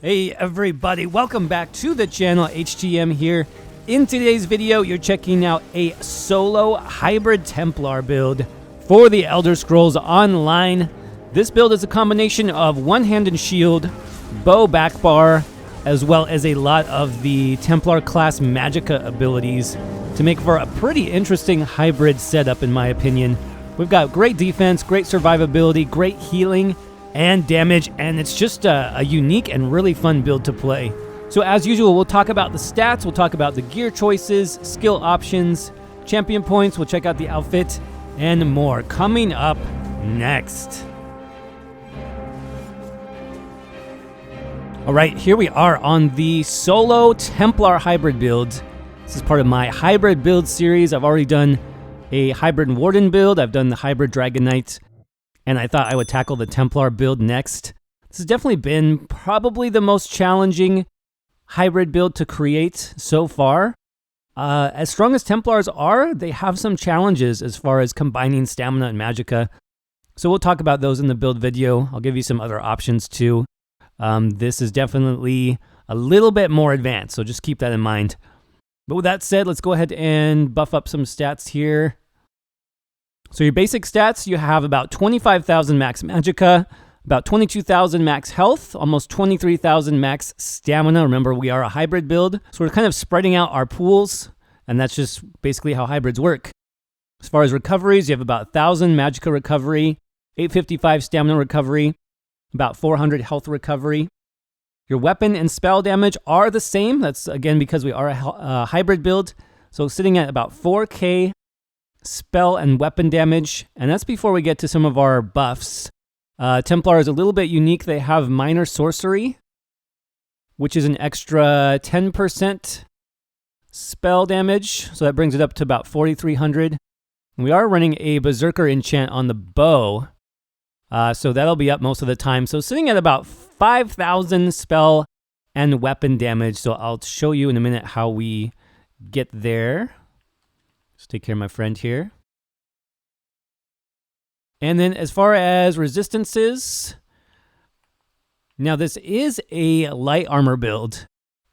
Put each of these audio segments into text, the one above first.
Hey everybody, welcome back to the channel. HTM here. In today's video, you're checking out a solo hybrid Templar build for the Elder Scrolls Online. This build is a combination of one-handed shield, bow backbar, as well as a lot of the Templar class Magicka abilities to make for a pretty interesting hybrid setup in my opinion. We've got great defense, great survivability, great healing, and damage, and it's just a unique and really fun build to play. So as usual, we'll talk about the stats, we'll talk about the gear choices, skill options, champion points, we'll check out the outfit, and more coming up next. Alright, here we are on the solo Templar hybrid build. This is part of my hybrid build series. I've already done a hybrid Warden build, I've done the hybrid Dragon Knight, and I thought I would tackle the Templar build next. This has definitely been probably the most challenging hybrid build to create so far. As strong as Templars are, they have some challenges as far as combining stamina and magicka. So we'll talk about those in the build video. I'll give you some other options too. This is definitely a little bit more advanced, so just keep that in mind. But with that said, let's go ahead and buff up some stats here. So your basic stats, you have about 25,000 max magicka, about 22,000 max health, almost 23,000 max stamina. Remember, we are a hybrid build, so we're kind of spreading out our pools, and that's just basically how hybrids work. As far as recoveries, you have about 1,000 magicka recovery, 855 stamina recovery, about 400 health recovery. Your weapon and spell damage are the same. That's, again, because we are a hybrid build, so sitting at about 4k spell and weapon damage, and that's before we get to some of our buffs. Templar is a little bit unique. They have minor sorcery, which is an extra 10% spell damage, so that brings it up to about 4,300. We are running a Berserker enchant on the bow, so that'll be up most of the time. So sitting at about 5,000 spell and weapon damage, so I'll show you in a minute how we get there. Just take care of my friend here. And then as far as resistances, now this is a light armor build,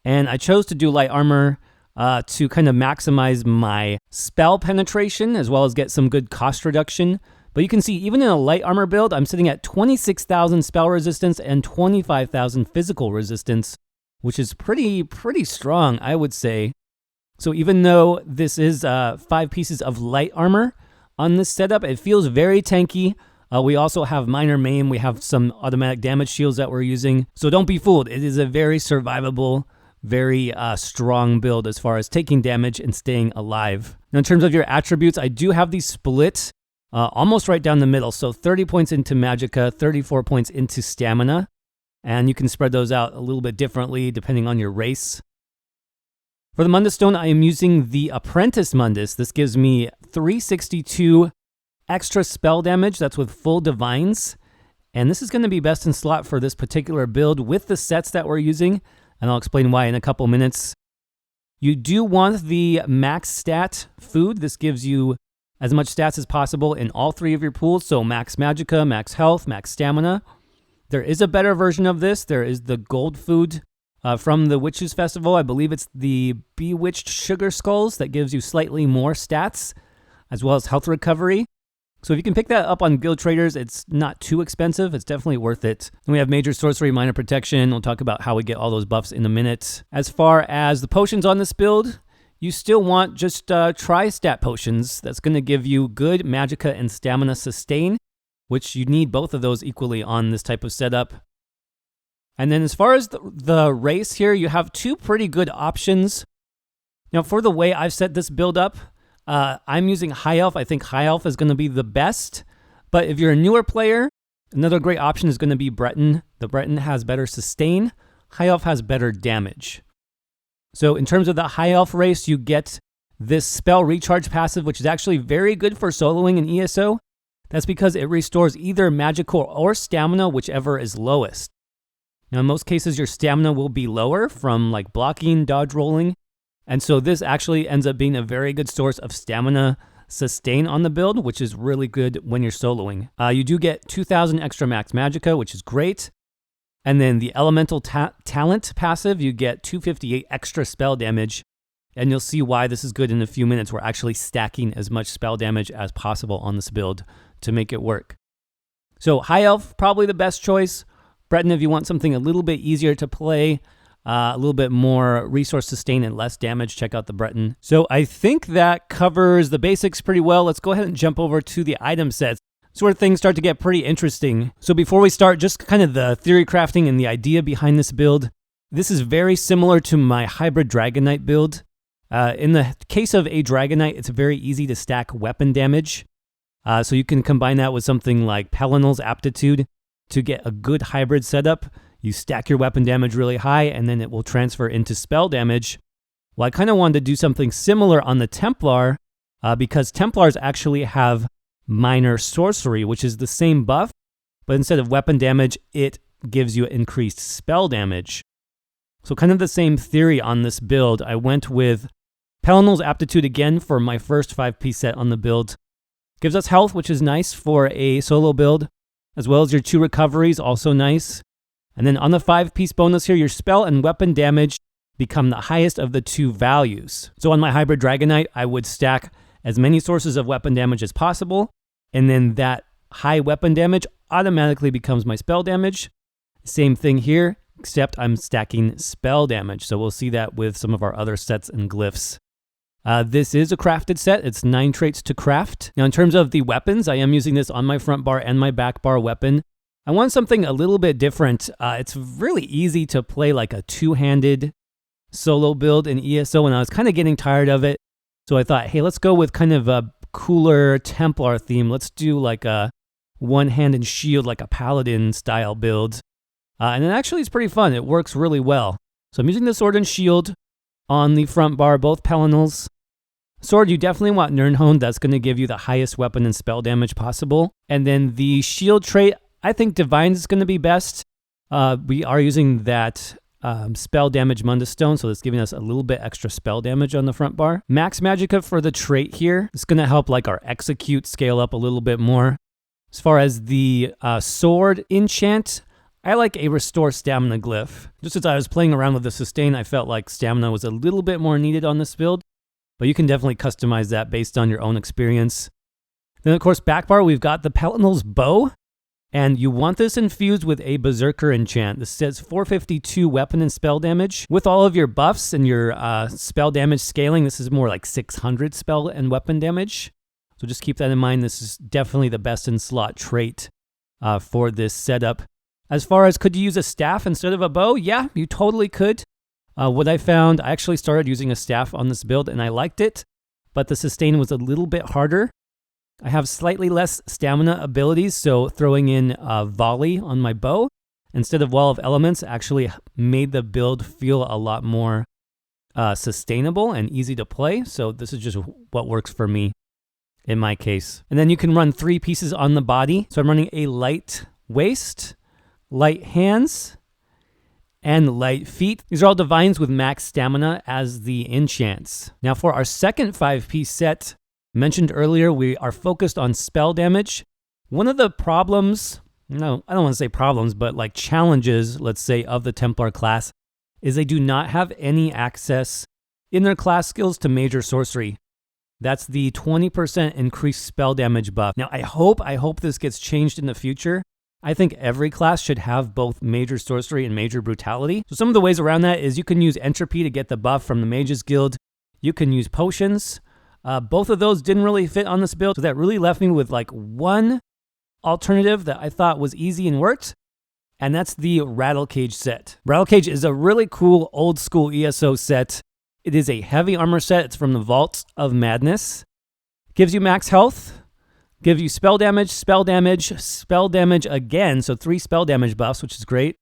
and I chose to do light armor to kind of maximize my spell penetration as well as get some good cost reduction. But you can see even in a light armor build, I'm sitting at 26,000 spell resistance and 25,000 physical resistance, which is pretty strong, I would say. So even though this is 5 pieces of light armor on this setup, it feels very tanky. We also have minor maim. We have some automatic damage shields that we're using. So don't be fooled. It is a very survivable, very strong build as far as taking damage and staying alive. Now in terms of your attributes, I do have these split almost right down the middle. So 30 points into magicka, 34 points into stamina. And you can spread those out a little bit differently depending on your race. For the Mundus Stone, I am using the Apprentice Mundus. This gives me 362 extra spell damage. That's with full divines. And this is going to be best in slot for this particular build with the sets that we're using. And I'll explain why in a couple minutes. You do want the max stat food. This gives you as much stats as possible in all 3 of your pools. So max magicka, max health, max stamina. There is a better version of this. There is the gold food from the Witches Festival. I believe it's the Bewitched Sugar Skulls that gives you slightly more stats, as well as health recovery. So if you can pick that up on Guild Traders, it's not too expensive. It's definitely worth it. And we have Major Sorcery, Minor Protection. We'll talk about how we get all those buffs in a minute. As far as the potions on this build, you still want just tri-stat potions. That's going to give you good magicka and stamina sustain, which you need both of those equally on this type of setup. And then as far as the race here, you have 2 pretty good options. Now for the way I've set this build up, I'm using High Elf. I think High Elf is going to be the best. But if you're a newer player, another great option is going to be Breton. The Breton has better sustain. High Elf has better damage. So in terms of the High Elf race, you get this Spell Recharge passive, which is actually very good for soloing in ESO. That's because it restores either magical or stamina, whichever is lowest. Now, in most cases, your stamina will be lower from like blocking, dodge rolling. And so this actually ends up being a very good source of stamina sustain on the build, which is really good when you're soloing. You do get 2,000 extra max magicka, which is great. And then the Elemental Talent passive, you get 258 extra spell damage. And you'll see why this is good in a few minutes. We're actually stacking as much spell damage as possible on this build to make it work. So High Elf, probably the best choice. Breton, if you want something a little bit easier to play, a little bit more resource sustain and less damage, check out the Breton. So I think that covers the basics pretty well. Let's go ahead and jump over to the item sets. That's where things start to get pretty interesting. So before we start, just kind of the theory crafting and the idea behind this build. This is very similar to my hybrid Dragon Knight build. In the case of a Dragon Knight, it's very easy to stack weapon damage. So you can combine that with something like Palinal's Aptitude to get a good hybrid setup. You stack your weapon damage really high, and then it will transfer into spell damage. Well, I kind of wanted to do something similar on the Templar, because Templars actually have minor sorcery, which is the same buff, but instead of weapon damage, it gives you increased spell damage. So kind of the same theory on this build. I went with Palinal's Aptitude again for my first 5-piece set on the build. Gives us health, which is nice for a solo build, as well as your 2 recoveries, also nice. And then on the 5-piece bonus here, your spell and weapon damage become the highest of the 2 values. So on my hybrid Dragon Knight, I would stack as many sources of weapon damage as possible, and then that high weapon damage automatically becomes my spell damage. Same thing here, except I'm stacking spell damage. So we'll see that with some of our other sets and glyphs. This is a crafted set. It's 9 traits to craft. Now, in terms of the weapons, I am using this on my front bar and my back bar weapon. I want something a little bit different. It's really easy to play like a 2-handed solo build in ESO, and I was kind of getting tired of it. So I thought, hey, let's go with kind of a cooler Templar theme. Let's do like a one-handed shield, like a Paladin style build. And it actually is pretty fun. It works really well. So I'm using the sword and shield on the front bar, both Palinals. Sword, you definitely want Nirnhone. That's going to give you the highest weapon and spell damage possible. And then the shield trait, I think Divine is going to be best. We are using that spell damage Mundus Stone, so that's giving us a little bit extra spell damage on the front bar. Max Magicka for the trait here. It's going to help like our Execute scale up a little bit more. As far as the sword enchant, I like a Restore Stamina glyph. Just as I was playing around with the sustain, I felt like stamina was a little bit more needed on this build, but you can definitely customize that based on your own experience. Then, of course, back bar, we've got the Palinal's Bow, and you want this infused with a Berserker enchant. This says 452 weapon and spell damage. With all of your buffs and your spell damage scaling, this is more like 600 spell and weapon damage. So just keep that in mind. This is definitely the best in slot trait for this setup. As far as could you use a staff instead of a bow? Yeah, you totally could. What I found, I actually started using a staff on this build and I liked it, but the sustain was a little bit harder. I have slightly less stamina abilities, so throwing in volley on my bow instead of Wall of Elements actually made the build feel a lot more sustainable and easy to play. So this is just what works for me in my case. And then you can run 3 pieces on the body. So I'm running a light waist, light hands, and light feet. These are all divines with max stamina as the enchants. Now for our second 5-piece set, mentioned earlier, we are focused on spell damage. One of the problems, no, I don't want to say problems, but like challenges, let's say, of the Templar class is they do not have any access in their class skills to major sorcery. That's the 20% increased spell damage buff. Now I hope this gets changed in the future. I think every class should have both Major Sorcery and Major Brutality. So some of the ways around that is you can use Entropy to get the buff from the Mages Guild. You can use Potions. Both of those didn't really fit on this build, so that really left me with like one alternative that I thought was easy and worked, and that's the Rattle Cage set. Rattle Cage is a really cool old school ESO set. It is a heavy armor set. It's from the Vaults of Madness. Gives you max health. Gives you spell damage again, so 3 spell damage buffs, which is great.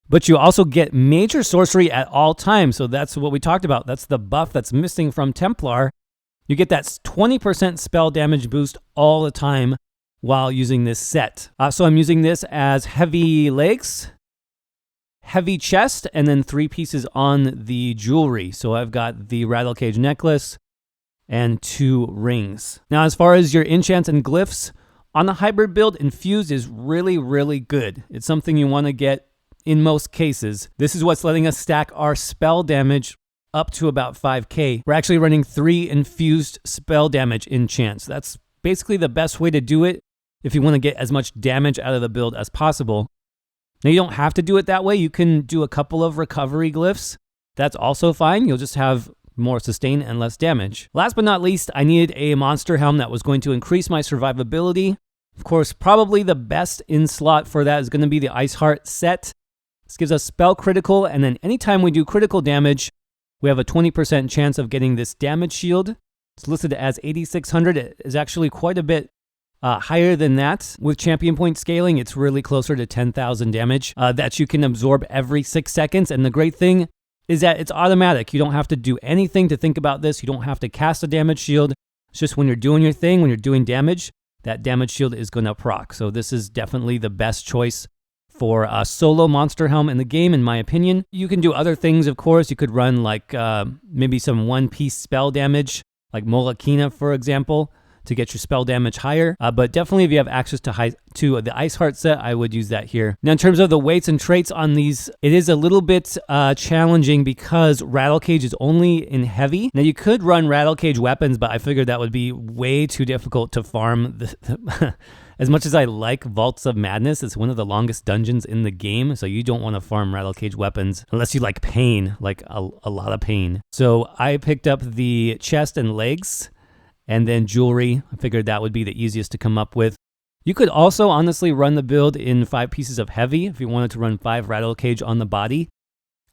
But you also get Major Sorcery at all times, so that's what we talked about. That's the buff that's missing from Templar. You get that 20% spell damage boost all the time while using this set. So I'm using this as heavy legs, heavy chest, and then 3 pieces on the jewelry. So I've got the Rattle Cage necklace and 2 rings. Now, as far as your enchants and glyphs, on the hybrid build, Infused is really, really good. It's something you want to get in most cases. This is what's letting us stack our spell damage up to about 5k. We're actually running 3 infused spell damage enchants. That's basically the best way to do it if you want to get as much damage out of the build as possible. Now, you don't have to do it that way. You can do a couple of recovery glyphs. That's also fine. You'll just have more sustain and less damage. Last but not least, I needed a monster helm that was going to increase my survivability. Of course, probably the best in slot for that is going to be the Ice Heart set. This gives us spell critical, and then anytime we do critical damage, we have a 20% chance of getting this damage shield. It's listed as 8,600. It is actually quite a bit higher than that. With champion point scaling, it's really closer to 10,000 damage that you can absorb every 6 seconds. And the great thing is that it's automatic. You don't have to do anything to think about this. You don't have to cast a damage shield. It's just when you're doing your thing, when you're doing damage, that damage shield is going to proc. So this is definitely the best choice for a solo monster helm in the game, in my opinion. You can do other things, of course. You could run like maybe some one-piece spell damage, like Molokina, for example, to get your spell damage higher. But definitely if you have access to the Ice Heart set, I would use that here. Now, in terms of the weights and traits on these, it is a little bit challenging because Rattle Cage is only in heavy. Now, you could run Rattle Cage weapons, but I figured that would be way too difficult to farm. As much as I like Vaults of Madness, it's one of the longest dungeons in the game, so you don't want to farm Rattle Cage weapons unless you like pain, like a lot of pain. So I picked up the chest and legs, and then jewelry. I figured that would be the easiest to come up with. You could also honestly run the build in 5 pieces of heavy if you wanted to run 5 Rattle Cage on the body,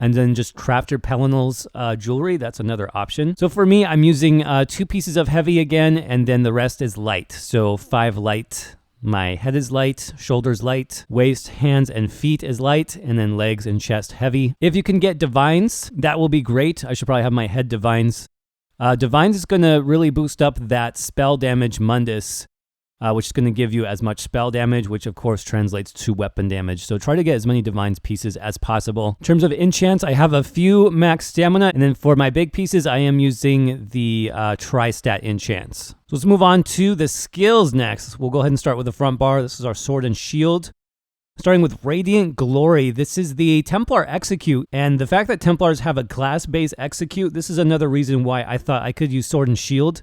and then just craft your Pelinal's jewelry. That's another option. So for me, I'm using 2 pieces of heavy again, and then the rest is light. So 5 light. My head is light, shoulders light, waist, hands, and feet is light, and then legs and chest heavy. If you can get divines, that will be great. I should probably have my head divines. Divines is going to really boost up that spell damage Mundus, which is going to give you as much spell damage, which of course translates to weapon damage. So try to get as many divines pieces as possible. In terms of enchants, I have a few max stamina, and then for my big pieces, I am using the tri-stat enchants. So let's move on to the skills next. We'll go ahead and start with the front bar. This is our sword and shield. Starting with Radiant Glory, this is the Templar Execute, and the fact that Templars have a class-based Execute, this is another reason why I thought I could use Sword and Shield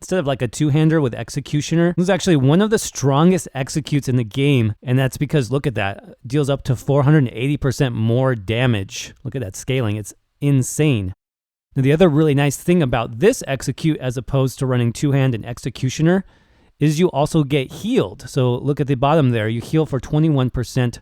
instead of like a two-hander with Executioner. This is actually one of the strongest Executes in the game, and that's because, look at that, it deals up to 480% more damage. Look at that scaling, it's insane. Now, the other really nice thing about this Execute as opposed to running two-hand and Executioner is you also get healed. So look at the bottom there, you heal for 21%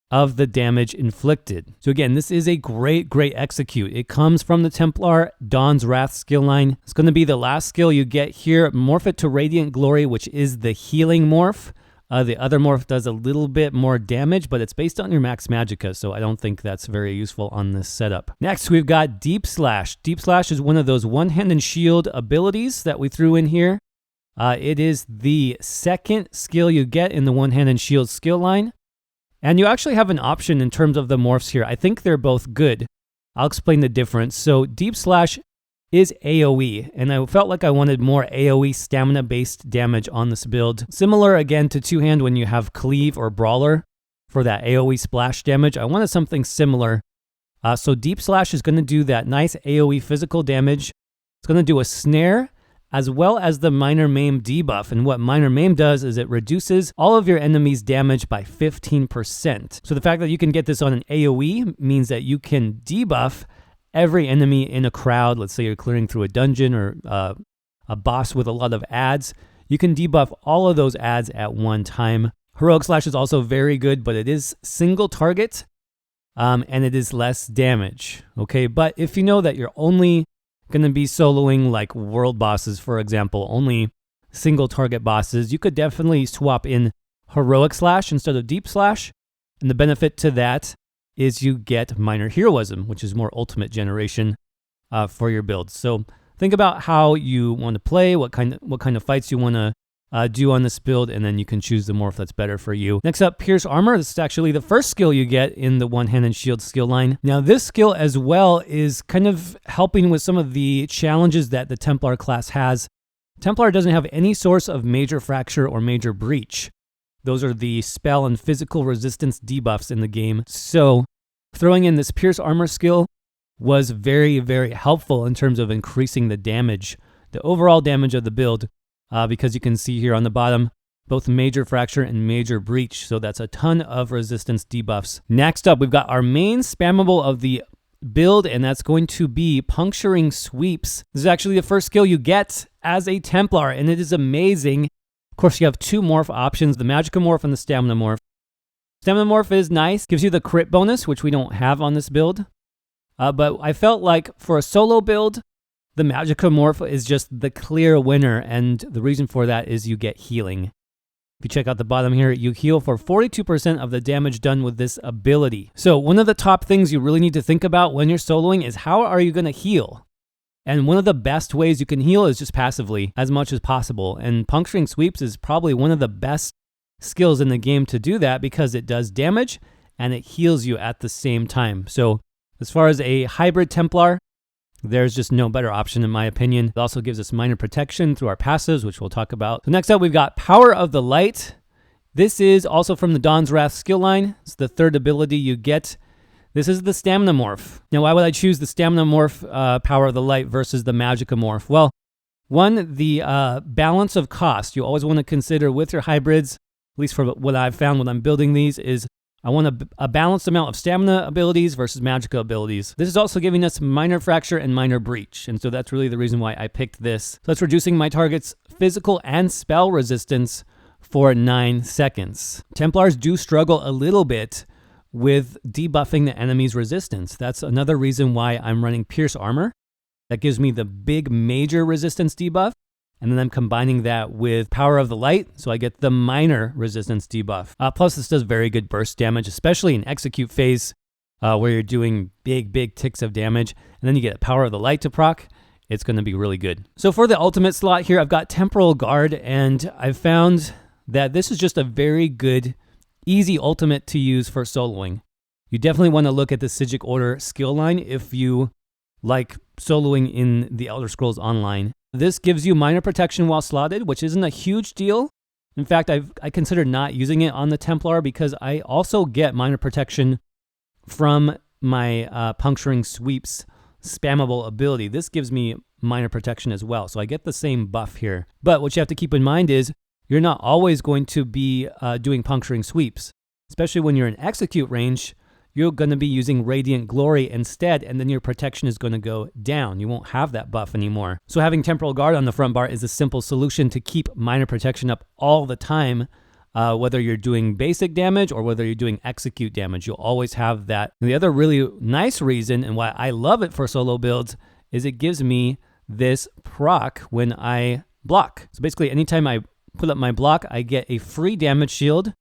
of the damage inflicted. So again, this is a great Execute. It comes from the Templar Dawn's Wrath skill line. It's going to be the last skill you get here. Morph it to Radiant Glory, which is the healing morph. The other morph does a little bit more damage, but it's based on your max magicka, so I don't think that's very useful on this setup. Next, we've got Deep Slash. Deep Slash is one of those one-hand and shield abilities that we threw in here. It is the second skill you get in the one-hand and shield skill line. And you actually have an option in terms of the morphs here. I think they're both good. I'll explain the difference. So Deep Slash is AoE, and I felt like I wanted more AoE stamina-based damage on this build. Similar again to two-hand when you have Cleave or Brawler for that AoE splash damage. I wanted something similar. So Deep Slash is going to do that nice AoE physical damage. It's going to do a snare, as well as the Minor Maim debuff. And what Minor Maim does is it reduces all of your enemies' damage by 15%. So the fact that you can get this on an AoE means that you can debuff every enemy in a crowd. Let's say you're clearing through a dungeon or a boss with a lot of adds. You can debuff all of those adds at one time. Heroic Slash is also very good, but it is single target, and it is less damage. Okay, but if you know that you're only going to be soloing like world bosses, for example, only single target bosses, you could definitely swap in Heroic Slash instead of Deep Slash. And the benefit to that is you get Minor Heroism, which is more ultimate generation for your build. So think about how you want to play, what kind of fights you want to do on this build, and then you can choose the morph that's better for you. Next up, Pierce Armor. This is actually the first skill you get in the one-hand and shield skill line. Now, this skill as well is kind of helping with some of the challenges that the Templar class has. Templar doesn't have any source of major fracture or major breach. Those are the spell and physical resistance debuffs in the game. So throwing in this Pierce Armor skill was very, very helpful in terms of increasing the damage, the overall damage of the build, because you can see here on the bottom, both Major Fracture and Major Breach. So that's a ton of resistance debuffs. Next up, we've got our main spammable of the build, and that's going to be Puncturing Sweeps. This is actually the first skill you get as a Templar, and it is amazing. Of course, you have two morph options, the Magicka Morph and the Stamina Morph. Stamina Morph is nice, gives you the crit bonus, which we don't have on this build. But I felt like for a solo build, the Magicka Morph is just the clear winner, and the reason for that is you get healing. If you check out the bottom here, you heal for 42% of the damage done with this ability. So one of the top things you really need to think about when you're soloing is how are you going to heal? And one of the best ways you can heal is just passively as much as possible. And Puncturing Sweeps is probably one of the best skills in the game to do that because it does damage and it heals you at the same time. So as far as a hybrid Templar, there's just no better option in my opinion. It also gives us minor protection through our passives, which we'll talk about. So next up, we've got Power of the Light. This is also from the Dawn's Wrath skill line. It's the third ability you get. This is the Stamina Morph. Now, why would I choose the Stamina Morph, Power of the Light, versus the Magicka Morph? Well, one, the balance of cost. You always want to consider with your hybrids, at least for what I've found when I'm building these, is I want a balanced amount of stamina abilities versus Magicka abilities. This is also giving us Minor Fracture and Minor Breach, and so that's really the reason why I picked this. So that's reducing my target's physical and spell resistance for 9 seconds. Templars do struggle a little bit with debuffing the enemy's resistance. That's another reason why I'm running Pierce Armor. That gives me the big major resistance debuff, and then I'm combining that with Power of the Light, so I get the minor resistance debuff. Plus, this does very good burst damage, especially in execute phase, where you're doing big ticks of damage, and then you get Power of the Light to proc. It's going to be really good. So for the ultimate slot here, I've got Temporal Guard, and I've found that this is just a very good, easy ultimate to use for soloing. You definitely want to look at the Psijic Order skill line if you like soloing in the Elder Scrolls Online. This gives you minor protection while slotted, which isn't a huge deal. In fact, I consider not using it on the Templar because I also get minor protection from my Puncturing Sweeps spammable ability. This gives me minor protection as well, so I get the same buff here. But what you have to keep in mind is you're not always going to be doing Puncturing Sweeps, especially when you're in execute range. You're going to be using Radiant Glory instead, and then your protection is going to go down. You won't have that buff anymore. So having Temporal Guard on the front bar is a simple solution to keep minor protection up all the time, whether you're doing basic damage or whether you're doing execute damage. You'll always have that. And the other really nice reason and why I love it for solo builds is it gives me this proc when I block. So basically, anytime I put up my block, I get a free damage shield.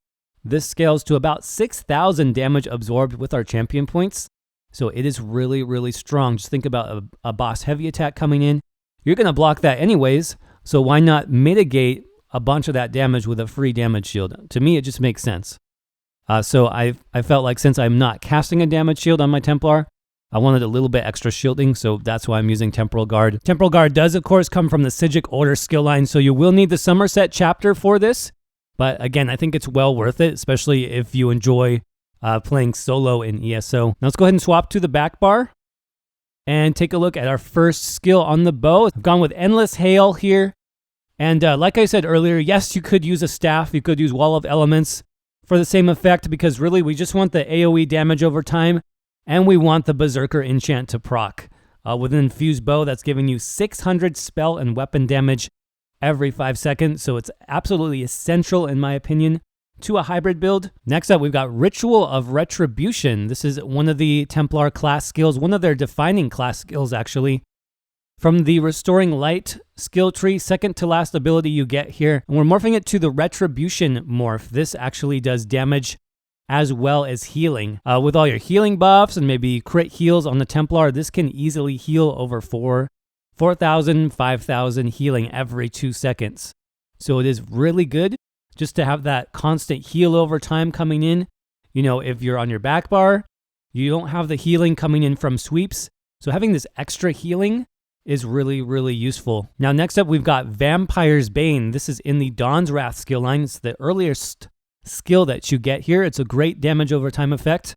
This scales to about 6,000 damage absorbed with our champion points. So it is really strong. Just think about a boss heavy attack coming in. You're going to block that anyways, so why not mitigate a bunch of that damage with a free damage shield? To me, it just makes sense. So I felt like since I'm not casting a damage shield on my Templar, I wanted a little bit extra shielding, so that's why I'm using Temporal Guard. Temporal Guard does, of course, come from the Psijic Order skill line, so you will need the Somerset chapter for this. But again, I think it's well worth it, especially if you enjoy playing solo in ESO. Now let's go ahead and swap to the back bar and take a look at our first skill on the bow. I've gone with Endless Hail here. And like I said earlier, yes, you could use a staff. You could use Wall of Elements for the same effect because really we just want the AoE damage over time and we want the Berserker enchant to proc. With an Infused Bow, that's giving you 600 spell and weapon damage every 5 seconds, so it's absolutely essential, in my opinion, to a hybrid build. Next up, we've got Ritual of Retribution. This is one of the Templar class skills, one of their defining class skills, actually. From the Restoring Light skill tree, second to last ability you get here, and we're morphing it to the Retribution morph. This actually does damage as well as healing. With all your healing buffs and maybe crit heals on the Templar, this can easily heal over 4,000, 5,000 healing every 2 seconds. So it is really good just to have that constant heal over time coming in. You know, if you're on your back bar, you don't have the healing coming in from sweeps. So having this extra healing is really useful. Now, next up, we've got Vampire's Bane. This is in the Dawn's Wrath skill line. It's the earliest skill that you get here. It's a great damage over time effect.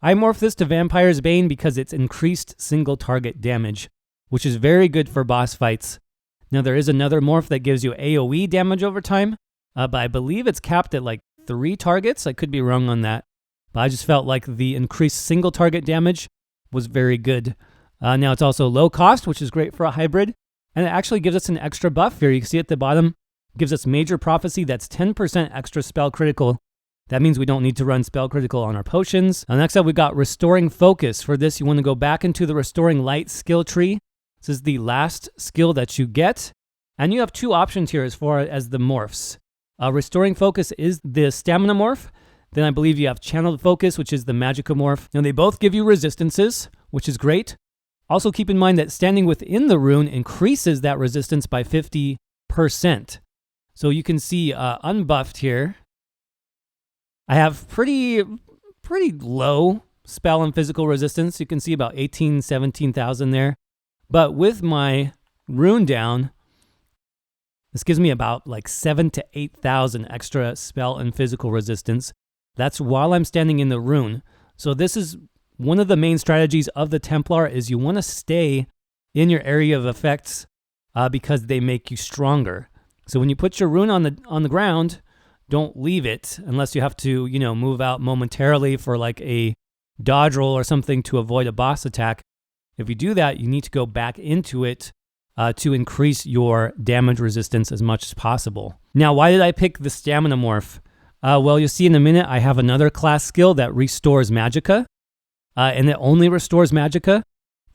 I morphed this to Vampire's Bane because it's increased single target damage, which is very good for boss fights. Now there is another morph that gives you AoE damage over time, but I believe it's capped at like 3 targets. I could be wrong on that, but I just felt like the increased single target damage was very good. Now it's also low cost, which is great for a hybrid, and it actually gives us an extra buff here. You can see at the bottom, it gives us Major Prophecy. That's 10% extra spell critical. That means we don't need to run spell critical on our potions. Next up, we got Restoring Focus. For this, you want to go back into the Restoring Light skill tree. This is the last skill that you get. And you have 2 options here as far as the morphs. Restoring Focus is the Stamina morph. Then I believe you have Channeled Focus, which is the Magicka morph. Now they both give you resistances, which is great. Also keep in mind that standing within the rune increases that resistance by 50%. So you can see unbuffed here, I have pretty low spell and physical resistance. You can see about 17,000 there. But with my rune down, this gives me about like 7,000 to 8,000 extra spell and physical resistance. That's while I'm standing in the rune. So this is one of the main strategies of the Templar, is you want to stay in your area of effects because they make you stronger. So when you put your rune on the ground, don't leave it unless you have to, move out momentarily for like a dodge roll or something to avoid a boss attack. If you do that, you need to go back into it to increase your damage resistance as much as possible. Now, why did I pick the Stamina morph? Well, you'll see in a minute, I have another class skill that restores Magicka, and it only restores Magicka.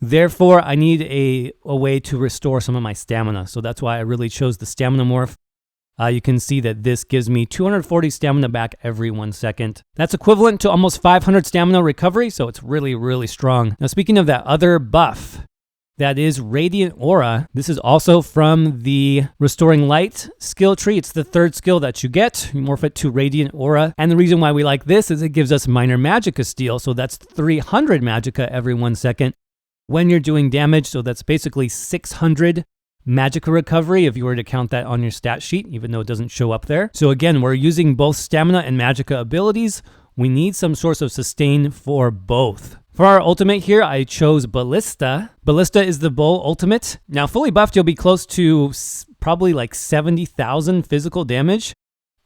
Therefore, I need a way to restore some of my stamina. So that's why I really chose the Stamina morph. You can see that this gives me 240 stamina back every 1 second. That's equivalent to almost 500 stamina recovery, so it's really, really strong. Now, speaking of that other buff, that is Radiant Aura. This is also from the Restoring Light skill tree. It's the 3rd skill that you get. You morph it to Radiant Aura. And the reason why we like this is it gives us minor Magicka steal, so that's 300 Magicka every 1 second when you're doing damage. So that's basically 600 Magicka recovery if you were to count that on your stat sheet, even though it doesn't show up there. So again, we're using both stamina and Magicka abilities. We need some source of sustain for both. For our ultimate here, I chose Ballista. Ballista is the Bull ultimate. Now, fully buffed, you'll be close to probably like 70,000 physical damage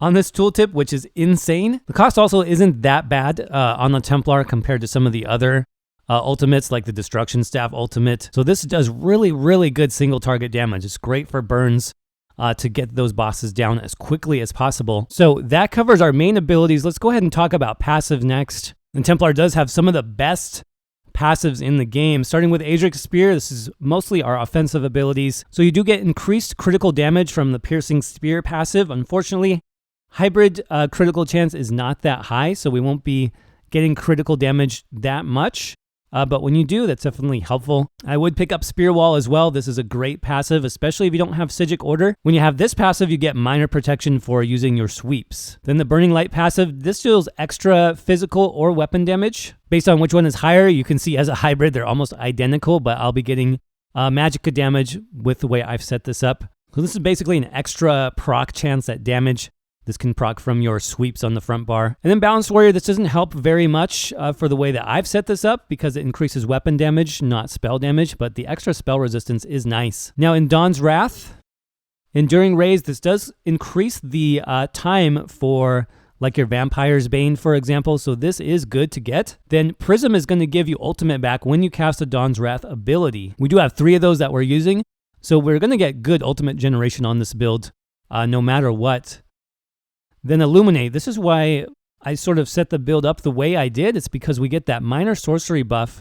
on this tooltip, which is insane. The cost also isn't that bad on the Templar compared to some of the other ultimates like the Destruction Staff ultimate. So this does really, really good single target damage. It's great for burns to get those bosses down as quickly as possible. So that covers our main abilities. Let's go ahead and talk about passive next. And Templar does have some of the best passives in the game, starting with Adric's Spear. This is mostly our offensive abilities. So you do get increased critical damage from the Piercing Spear passive. Unfortunately, hybrid critical chance is not that high, so we won't be getting critical damage that much. But when you do, that's definitely helpful. I would pick up Spear Wall as well. This is a great passive, especially if you don't have Psijic Order. When you have this passive, you get minor protection for using your sweeps. Then the Burning Light passive, this deals extra physical or weapon damage. Based on which one is higher, you can see as a hybrid, they're almost identical, but I'll be getting Magicka damage with the way I've set this up. So this is basically an extra proc chance at damage. This can proc from your sweeps on the front bar. And then Balanced Warrior, this doesn't help very much for the way that I've set this up because it increases weapon damage, not spell damage, but the extra spell resistance is nice. Now in Dawn's Wrath, Enduring Rays, this does increase the time for like your Vampire's Bane, for example, so this is good to get. Then Prism is going to give you ultimate back when you cast a Dawn's Wrath ability. We do have 3 of those that we're using, so we're going to get good ultimate generation on this build no matter what. Then Illuminate, this is why I sort of set the build up the way I did. It's because we get that minor sorcery buff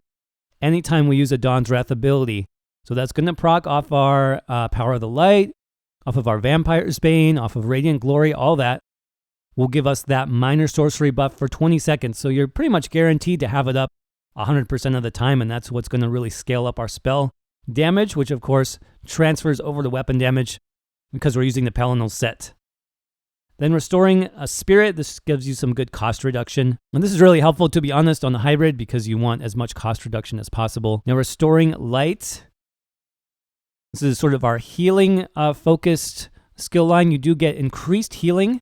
anytime we use a Dawn's Wrath ability. So that's going to proc off our Power of the Light, off of our Vampire's Bane, off of Radiant Glory, all that will give us that minor sorcery buff for 20 seconds. So you're pretty much guaranteed to have it up 100% of the time, and that's what's going to really scale up our spell damage, which of course transfers over to weapon damage because we're using the Palinal set. Then Restoring a Spirit, this gives you some good cost reduction. And this is really helpful, to be honest, on the hybrid because you want as much cost reduction as possible. Now Restoring Light, this is sort of our healing focused skill line. You do get increased healing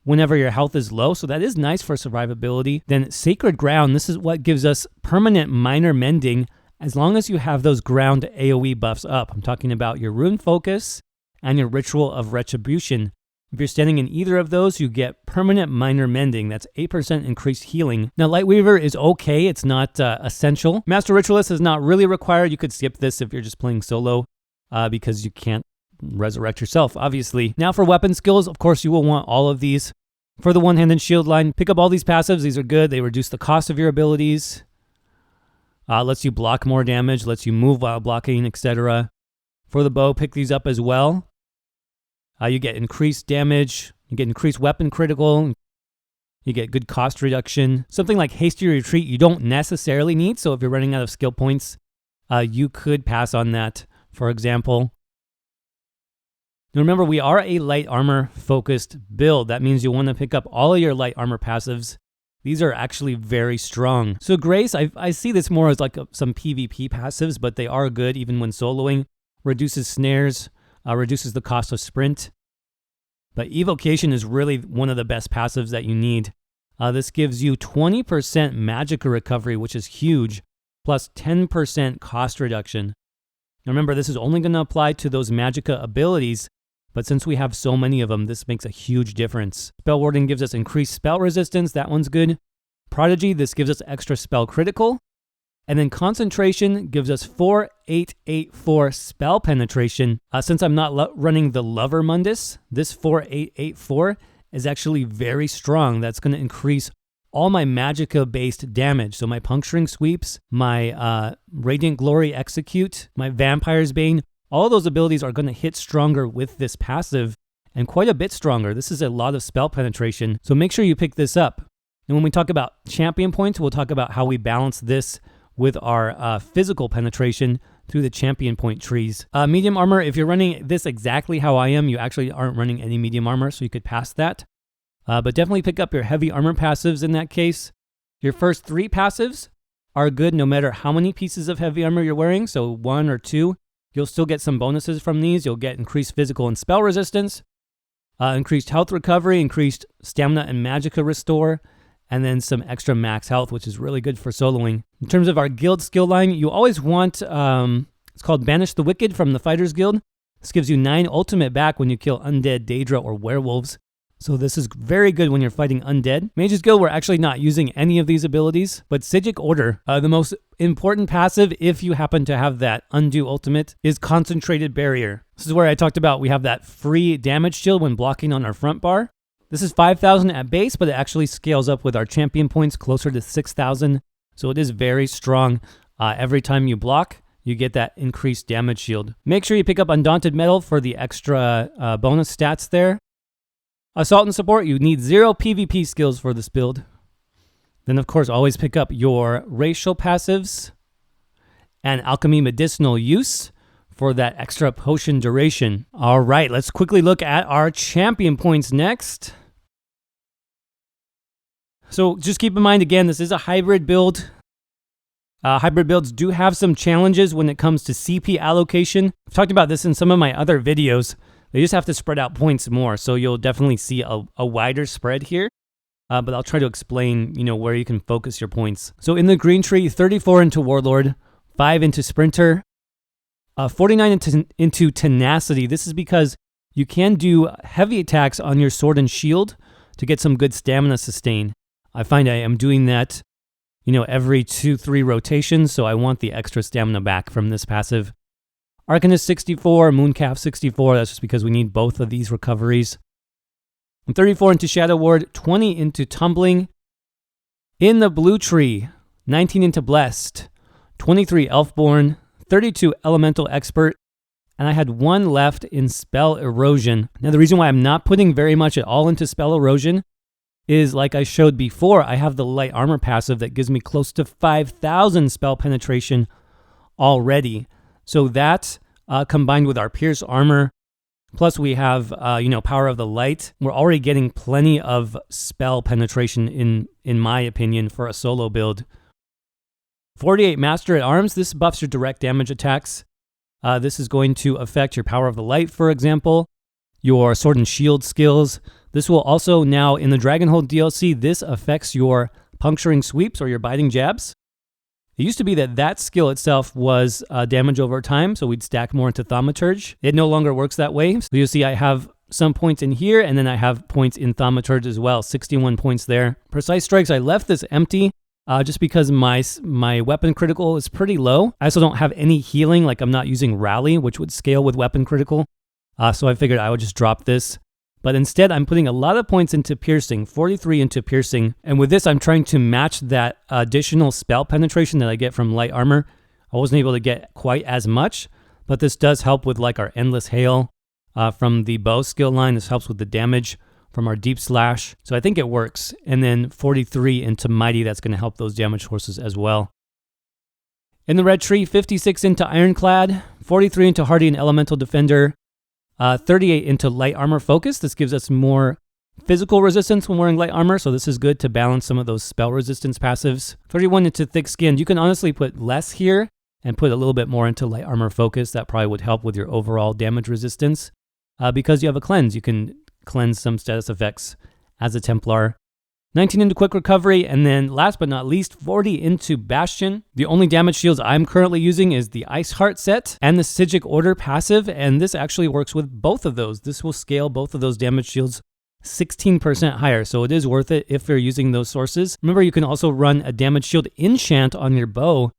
whenever your health is low, so that is nice for survivability. Then Sacred Ground, this is what gives us permanent minor mending as long as you have those ground AoE buffs up. I'm talking about your Rune Focus and your Ritual of Retribution. If you're standing in either of those, you get permanent minor mending. That's 8% increased healing. Now, Lightweaver is okay. It's not essential. Master Ritualist is not really required. You could skip this if you're just playing solo because you can't resurrect yourself, obviously. Now for weapon skills, of course, you will want all of these. For the one-handed shield line, pick up all these passives. These are good. They reduce the cost of your abilities. Lets you block more damage, lets you move while blocking, etc. For the bow, pick these up as well. You get increased damage, you get increased weapon critical, you get good cost reduction. Something like Hasty Retreat you don't necessarily need, so if you're running out of skill points, you could pass on that, for example. Now remember, we are a light armor focused build. That means you want to pick up all of your light armor passives. These are actually very strong. So Grace, I see this more as like some PvP passives, but they are good even when soloing. Reduces snares, reduces the cost of sprint. But Evocation is really one of the best passives that you need. This gives you 20% Magicka recovery, which is huge, plus 10% cost reduction. Now remember, this is only going to apply to those Magicka abilities, but since we have so many of them, this makes a huge difference. Spell Warding gives us increased spell resistance. That one's good. Prodigy, this gives us extra spell critical. And then Concentration gives us 4884 spell penetration. Since I'm not running the Lover Mundus, this 4884 is actually very strong. That's going to increase all my Magicka-based damage. So my Puncturing Sweeps, my Radiant Glory Execute, my Vampire's Bane, all those abilities are going to hit stronger with this passive, and quite a bit stronger. This is a lot of spell penetration, so make sure you pick this up. And when we talk about champion points, we'll talk about how we balance this with our physical penetration through the champion point trees. Medium armor, if you're running this exactly how I am, you actually aren't running any medium armor, so you could pass that. But definitely pick up your heavy armor passives in that case. Your first 3 passives are good no matter how many pieces of heavy armor you're wearing, so 1 or 2. You'll still get some bonuses from these. You'll get increased physical and spell resistance, increased health recovery, increased stamina and Magicka restore, and then some extra max health, which is really good for soloing. In terms of our guild skill line, you always want, it's called Banish the Wicked from the Fighters Guild. This gives you 9 ultimate back when you kill undead, Daedra, or werewolves. So this is very good when you're fighting undead. Mage's Guild, we're actually not using any of these abilities, but Psijic Order, the most important passive, if you happen to have that undo ultimate, is Concentrated Barrier. This is where I talked about we have that free damage shield when blocking on our front bar. This is 5,000 at base, but it actually scales up with our champion points closer to 6,000. So it is very strong. Every time you block, you get that increased damage shield. Make sure you pick up Undaunted Metal for the extra bonus stats there. Assault and Support, you need 0 PvP skills for this build. Then, of course, always pick up your racial passives and Alchemy Medicinal Use for that extra potion duration. All right, let's quickly look at our champion points next. So just keep in mind, again, this is a hybrid build. Hybrid builds do have some challenges when it comes to CP allocation. I've talked about this in some of my other videos. They just have to spread out points more, so you'll definitely see a wider spread here. But I'll try to explain, where you can focus your points. So in the green tree, 34 into Warlord, 5 into Sprinter, 49 into Tenacity. This is because you can do heavy attacks on your sword and shield to get some good stamina sustain. I find I am doing that, every 2-3 rotations, so I want the extra stamina back from this passive. Arcanist 64, Mooncalf 64, that's just because we need both of these recoveries. And 34 into Shadow Ward, 20 into Tumbling. In the blue tree, 19 into Blessed, 23 Elfborn, 32 Elemental Expert, and I had 1 left in Spell Erosion. Now the reason why I'm not putting very much at all into Spell Erosion is, like I showed before, I have the Light Armor passive that gives me close to 5,000 spell penetration already. So that, combined with our Pierce Armor, plus we have, Power of the Light, we're already getting plenty of spell penetration, in my opinion, for a solo build. 48 Master at Arms, this buffs your direct damage attacks. This is going to affect your Power of the Light, for example, your Sword and Shield skills, This will also now, in the Dragonhold DLC, this affects your puncturing sweeps or your biting jabs. It used to be that that skill itself was damage over time, so we'd stack more into Thaumaturge. It no longer works that way. So you'll see I have some points in here, and then I have points in Thaumaturge as well, 61 points there. Precise Strikes, I left this empty just because my weapon critical is pretty low. I also don't have any healing, like I'm not using Rally, which would scale with weapon critical. So I figured I would just drop this. But instead, I'm putting a lot of points into Piercing, 43 into Piercing. And with this, I'm trying to match that additional spell penetration that I get from Light Armor. I wasn't able to get quite as much, but this does help with like our Endless Hail from the bow skill line. This helps with the damage from our Deep Slash. So I think it works. And then 43 into Mighty, that's going to help those damage horses as well. In the red tree, 56 into Ironclad, 43 into Hardy and Elemental Defender, 38 into Light Armor Focus. This gives us more physical resistance when wearing light armor, so this is good to balance some of those spell resistance passives. 31 into Thick Skin. You can honestly put less here and put a little bit more into Light Armor Focus. That probably would help with your overall damage resistance. Because you have a cleanse, you can cleanse some status effects as a Templar. 19 into Quick Recovery, and then last but not least, 40 into Bastion. The only damage shields I'm currently using is the Ice Heart set and the Psijic Order passive, and this actually works with both of those. This will scale both of those damage shields 16% higher, so it is worth it if you're using those sources. Remember, you can also run a damage shield enchant on your bow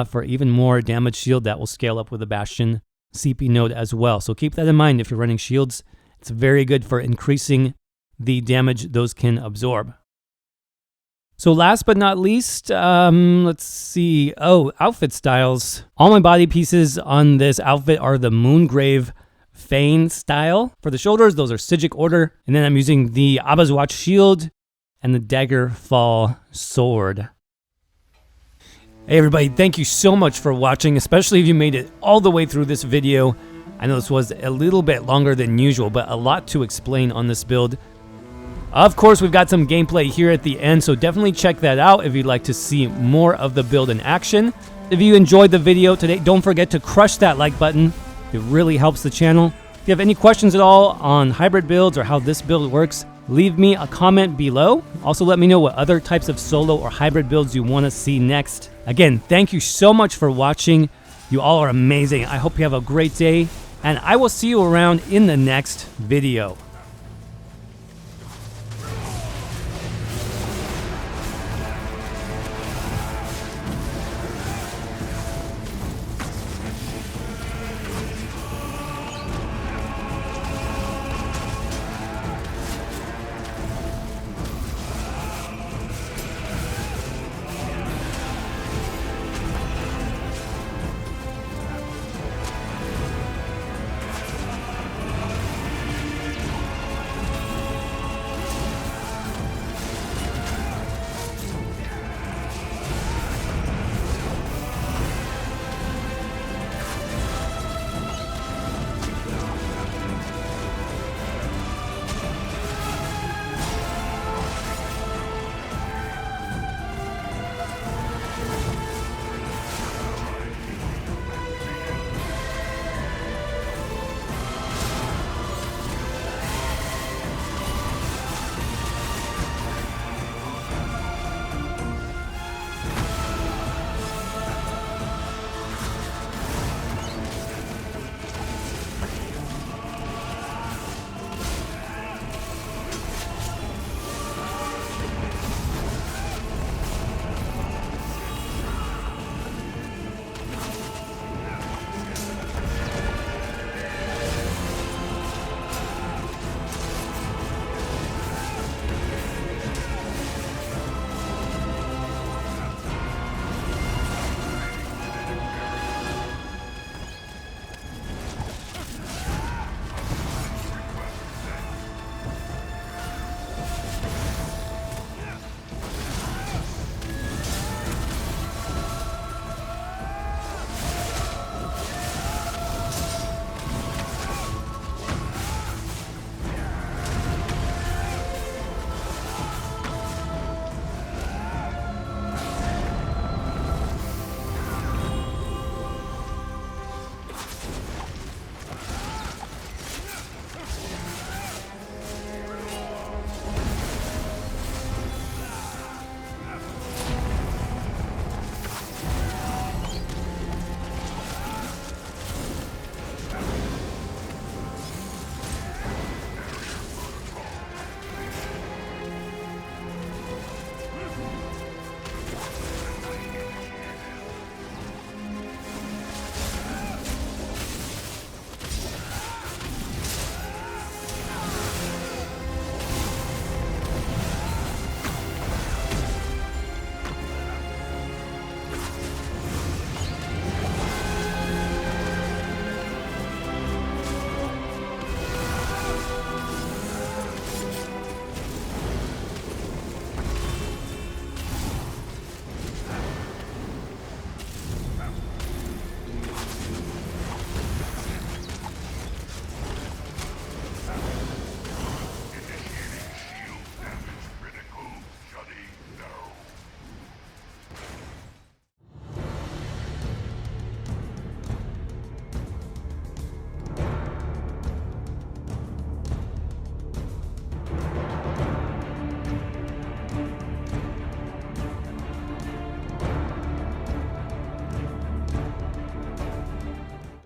for even more damage shield that will scale up with the Bastion CP node as well. So keep that in mind if you're running shields. It's very good for increasing the damage those can absorb. So last but not least, let's see. Oh, outfit styles. All my body pieces on this outfit are the Moongrave Fane style. For the shoulders, those are Psijic Order. And then I'm using the Abba's Watch shield and the Daggerfall sword. Hey everybody, thank you so much for watching, especially if you made it all the way through this video. I know this was a little bit longer than usual, but a lot to explain on this build. Of course, we've got some gameplay here at the end, so definitely check that out if you'd like to see more of the build in action. If you enjoyed the video today, don't forget to crush that like button. It really helps the channel. If you have any questions at all on hybrid builds or how this build works, leave me a comment below. Also, let me know what other types of solo or hybrid builds you want to see next. Again, thank you so much for watching. You all are amazing. I hope you have a great day, and I will see you around in the next video.